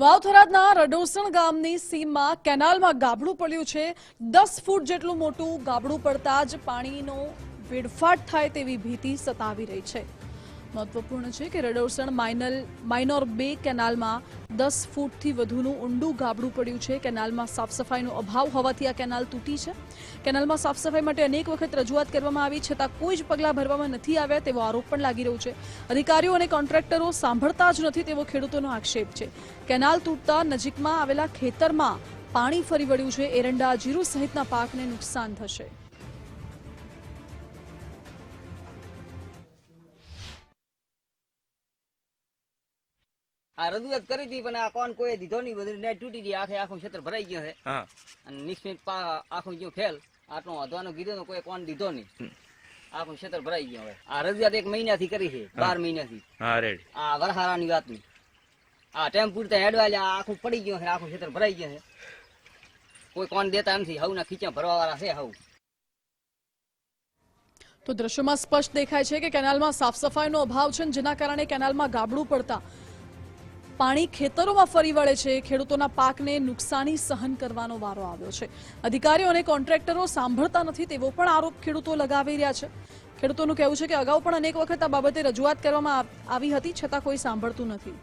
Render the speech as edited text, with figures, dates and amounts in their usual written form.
વાવથરાદના રડોસણ ગામની સીમમાં કેનાલમાં ગાબડું પડ્યું છે। 10 ફૂટ જેટલું મોટું ગાબડું પડતા જ પાણીનો વેડફાટ થાય તેવી ભીતિ સતાવી રહી છે। મહત્વપૂર્ણ છે કે રડોસણ માઇનોર 2 કેનાલમાં 10 ફૂટથી વધુનું ઊંડું ગાબડું પડ્યું છે। કેનાલમાં સાફ સફાઈનો અભાવ હોવાથી આ કેનાલ તૂટી છે। કેનાલમાં સાફ સફાઈ માટે અનેક વખત રજૂઆત કરવામાં આવી છતાં કોઈ જ પગલાં ભરવામાં નથી આવ્યા તેવો આરોપ પણ લાગી રહ્યો છે। અધિકારીઓ અને કોન્ટ્રાક્ટરો સાંભળતા જ નથી તેવો ખેડૂતોનો આક્ષેપ છે। કેનાલ તૂટતા નજીકમાં આવેલા ખેતરમાં પાણી ફરી વળ્યું છે। એરંડા, જીરું સહિતના પાકને નુકસાન થશે। આ રજૂઆત કરી હતી પણ આ કોણ કોઈ દીધો નહીં, બધું નેટ તૂટી ગઈ, આખું ક્ષેત્ર ભરાઈ ગયો છે અને નિષ્ફિત આખું ગયું ફેલ આટલો વધવાનો કીધો તો કોઈ કોણ દીધો નહીં, આખું ક્ષેત્ર ભરાઈ ગયો। હવે આ રજૂઆત 1 મહિનાથી કરી છે, 12 મહિનાથી આ વરહારાની વાતની આ ટેમ પૂરતા હેડવા આખું પડી ગયો છે, આખું ક્ષેત્ર ભરાઈ ગયો છે, કોઈ કોણ દેતા નથી, હવના ખીચા ભરવા વાળા છે હવ। તો દ્રશ્યમાં સ્પષ્ટ દેખાય છે કે કેનાલમાં સાફ સફાઈનો અભાવ છે, જેના કારણે કેનાલમાં ગાબડું પડતા પાણી ખેતરોમાં ફરી વળે છે। ખેડૂતોના પાકને નુકસાની સહન કરવાનો વારો આવ્યો છે। અધિકારીઓ અને કોન્ટ્રાક્ટરો સાંભળતા નથી તેવો પણ આરોપ ખેડૂતો લગાવી રહ્યા છે। ખેડૂતોનું કહેવું છે કે અગાઉ પણ અનેક વખત આ બાબતે રજૂઆત કરવામાં આવી હતી છતાં કોઈ સાંભળતું નથી।